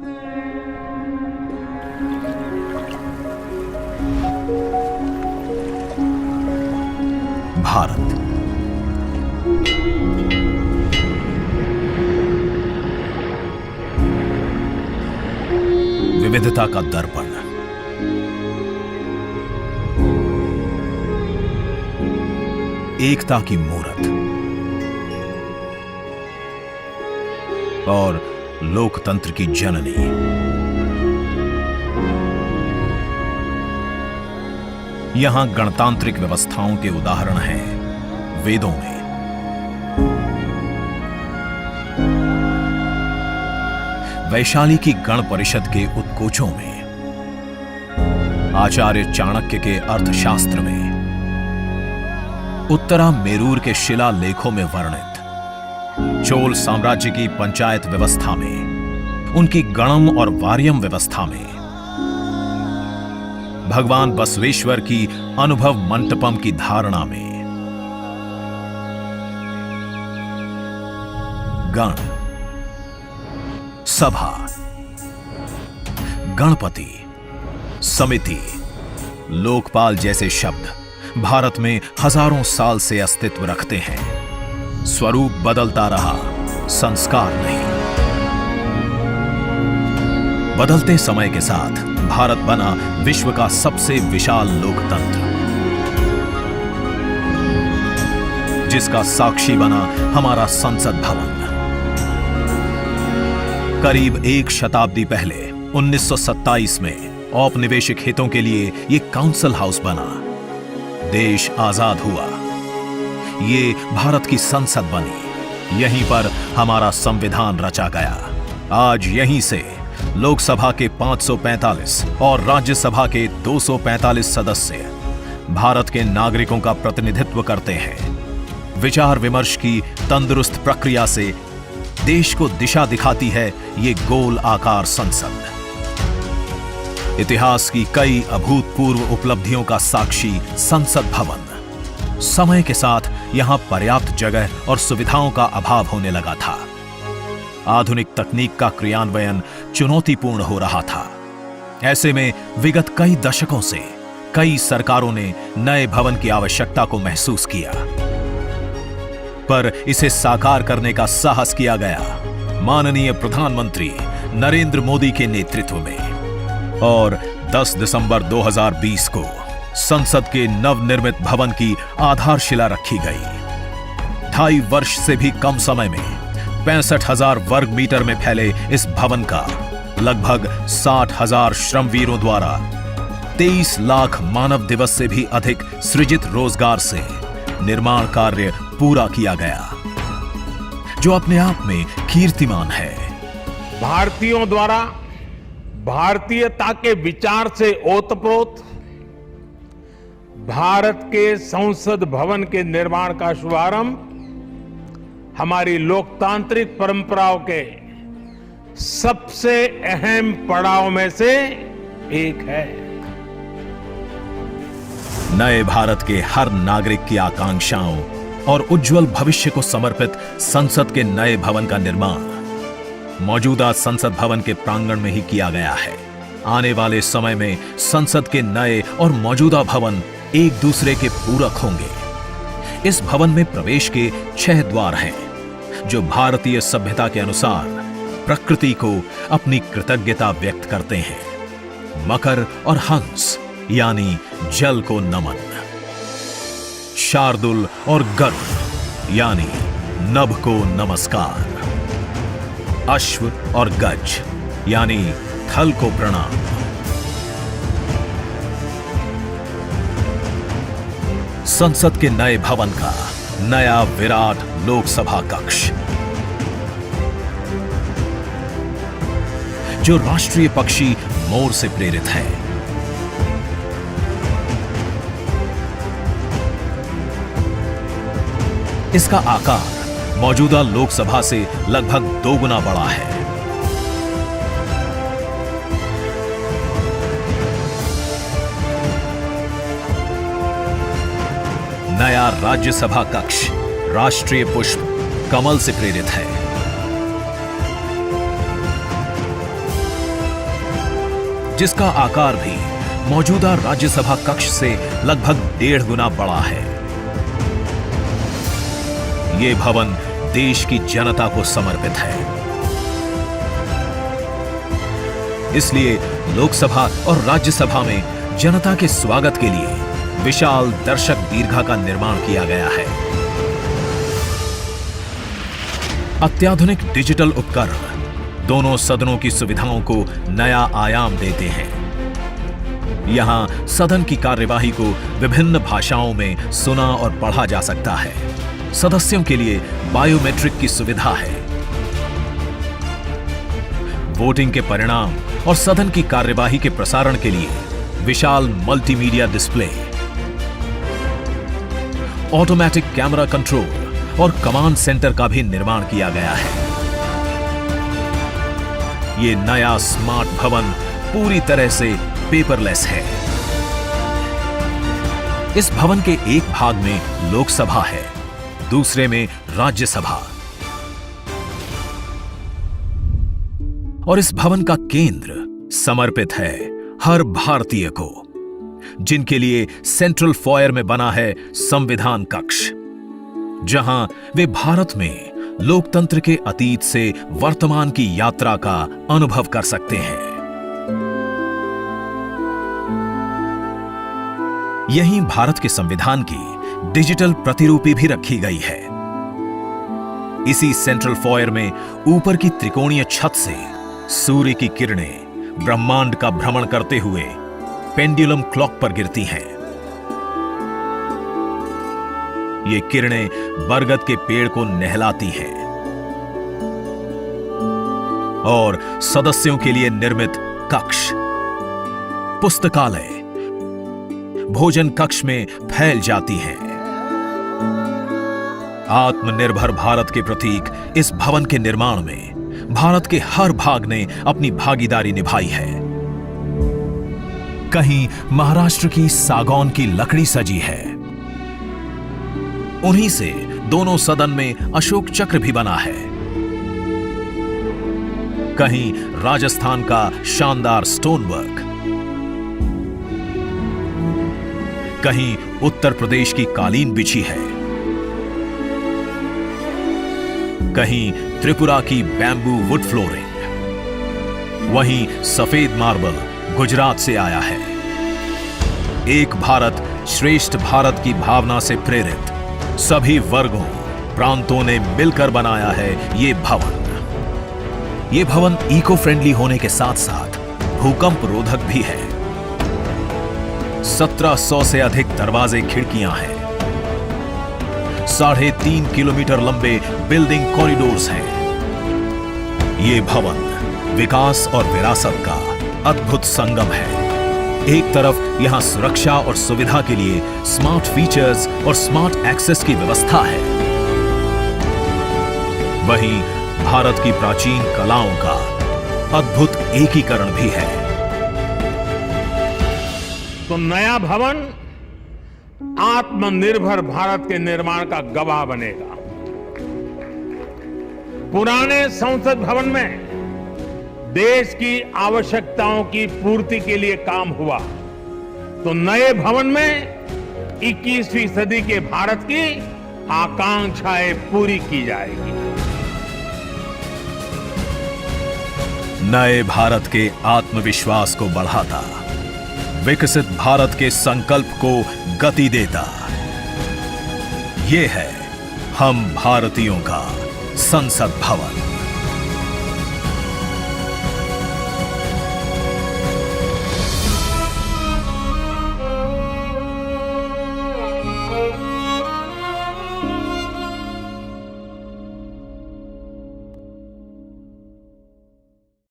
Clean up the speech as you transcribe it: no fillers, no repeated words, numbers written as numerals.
भारत विविधता का दर्पण, एकता की मूरत और लोकतंत्र की जननी। यहां गणतांत्रिक व्यवस्थाओं के उदाहरण हैं वेदों में, वैशाली की गण परिषद के उत्कोचों में, आचार्य चाणक्य के अर्थशास्त्र में, उत्तरा मेरूर के शिलालेखों में वर्णित चोल साम्राज्य की पंचायत व्यवस्था में, उनकी गणम और वार्यम व्यवस्था में, भगवान बसवेश्वर की अनुभव मंटपम की धारणा में। गण, सभा, गणपति, समिति, लोकपाल जैसे शब्द भारत में हजारों साल से अस्तित्व रखते हैं। स्वरूप बदलता रहा, संस्कार नहीं। बदलते समय के साथ भारत बना विश्व का सबसे विशाल लोकतंत्र, जिसका साक्षी बना हमारा संसद भवन। करीब एक शताब्दी पहले 1927 में औपनिवेशिक हितों के लिए यह काउंसिल हाउस बना। देश आजाद हुआ, ये भारत की संसद बनी। यहीं पर हमारा संविधान रचा गया। आज यहीं से लोकसभा के 545 और राज्यसभा के 245 सदस्य भारत के नागरिकों का प्रतिनिधित्व करते हैं। विचार विमर्श की तंदुरुस्त प्रक्रिया से देश को दिशा दिखाती है ये गोल आकार संसद। इतिहास की कई अभूतपूर्व उपलब्धियों का साक्षी संसद भवन। समय के साथ यहां पर्याप्त जगह और सुविधाओं का अभाव होने लगा था। आधुनिक तकनीक का क्रियान्वयन चुनौतीपूर्ण हो रहा था। ऐसे में विगत कई दशकों से कई सरकारों ने नए भवन की आवश्यकता को महसूस किया, पर इसे साकार करने का साहस किया गया माननीय प्रधानमंत्री नरेंद्र मोदी के नेतृत्व में। और 10 दिसंबर 2020 को संसद के नवनिर्मित भवन की आधारशिला रखी गई। 2.5 वर्ष से भी कम समय में 65,000 वर्ग मीटर में फैले इस भवन का लगभग 60,000 श्रमवीरों द्वारा 23 लाख मानव दिवस से भी अधिक सृजित रोजगार से निर्माण कार्य पूरा किया गया, जो अपने आप में कीर्तिमान है। भारतीयों द्वारा भारतीयता के विचार से ओतप्रोत भारत के संसद भवन के निर्माण का शुभारंभ हमारी लोकतांत्रिक परंपराओं के सबसे अहम पड़ाव में से एक है। नए भारत के हर नागरिक की आकांक्षाओं और उज्जवल भविष्य को समर्पित संसद के नए भवन का निर्माण मौजूदा संसद भवन के प्रांगण में ही किया गया है। आने वाले समय में संसद के नए और मौजूदा भवन एक दूसरे के पूरक होंगे। इस भवन में प्रवेश के 6 द्वार हैं, जो भारतीय सभ्यता के अनुसार प्रकृति को अपनी कृतज्ञता व्यक्त करते हैं। मकर और हंस यानी जल को नमन, शार्दुल और गरुड़ यानी नभ को नमस्कार, अश्व और गज यानी थल को प्रणाम। संसद के नए भवन का नया विराट लोकसभा कक्ष, जो राष्ट्रीय पक्षी मोर से प्रेरित है। इसका आकार मौजूदा लोकसभा से लगभग 2 गुना बड़ा है। नया राज्यसभा कक्ष राष्ट्रीय पुष्प कमल से प्रेरित है। जिसका आकार भी मौजूदा राज्यसभा कक्ष से लगभग 1.5 गुना बड़ा है। ये भवन देश की जनता को समर्पित है। इसलिए लोकसभा और राज्यसभा में जनता के स्वागत के लिए विशाल दर्शक दीर्घा का निर्माण किया गया है। अत्याधुनिक डिजिटल उपकरण दोनों सदनों की सुविधाओं को नया आयाम देते हैं। यहां सदन की कार्यवाही को विभिन्न भाषाओं में सुना और पढ़ा जा सकता है। सदस्यों के लिए बायोमेट्रिक की सुविधा है। वोटिंग के परिणाम और सदन की कार्यवाही के प्रसारण के लिए विशाल multimedia display, automatic camera control और कमांड सेंटर का भी निर्माण किया गया है। ये नया स्मार्ट भवन पूरी तरह से पेपरलेस है। इस भवन के एक भाग में लोकसभा है, दूसरे में राज्यसभा। और इस भवन का केंद्र समर्पित है हर भारतीय को, जिनके लिए सेंट्रल फॉयर में बना है संविधान कक्ष, जहां वे भारत में लोकतंत्र के अतीत से वर्तमान की यात्रा का अनुभव कर सकते हैं। यहीं भारत के संविधान की डिजिटल प्रतिरूपी भी रखी गई है। इसी सेंट्रल फॉयर में ऊपर की त्रिकोणीय छत से सूर्य की किरणें ब्रह्मांड का भ्रमण करते हुए पेंडुलम क्लॉक पर गिरती हैं। ये किरणें बरगद के पेड़ को नहलाती हैं और सदस्यों के लिए निर्मित कक्ष, पुस्तकालय, भोजन कक्ष में फैल जाती हैं। आत्मनिर्भर भारत के प्रतीक इस भवन के निर्माण में भारत के हर भाग ने अपनी भागीदारी निभाई है। कहीं महाराष्ट्र की सागौन की लकड़ी सजी है, उन्हीं से दोनों सदन में अशोक चक्र भी बना है। कहीं राजस्थान का शानदार स्टोन वर्क, कहीं उत्तर प्रदेश की कालीन बिछी है, कहीं त्रिपुरा की बैम्बू वुड फ्लोरिंग, वहीं सफेद मार्बल गुजरात से आया है। एक भारत श्रेष्ठ भारत की भावना से प्रेरित सभी वर्गों, प्रांतों ने मिलकर बनाया है ये भवन। ये भवन इको फ्रेंडली होने के साथ साथ भूकंप रोधक भी है। 1700 से अधिक दरवाजे, खिड़कियां हैं। 3.5 किलोमीटर लंबे बिल्डिंग कॉरिडोर्स हैं। ये भवन विकास और विरासत का अद्भुत संगम है। एक तरफ यहां सुरक्षा और सुविधा के लिए स्मार्ट फीचर्स और स्मार्ट एक्सेस की व्यवस्था है, वहीं भारत की प्राचीन कलाओं का अद्भुत एकीकरण भी है। तो नया भवन आत्मनिर्भर भारत के निर्माण का गवाह बनेगा। पुराने संसद भवन में देश की आवश्यकताओं की पूर्ति के लिए काम हुआ, तो नए भवन में 21वीं सदी के भारत की आकांक्षाएं पूरी की जाएगी। नए भारत के आत्मविश्वास को बढ़ाता, विकसित भारत के संकल्प को गति देता, ये है हम भारतीयों का संसद भवन।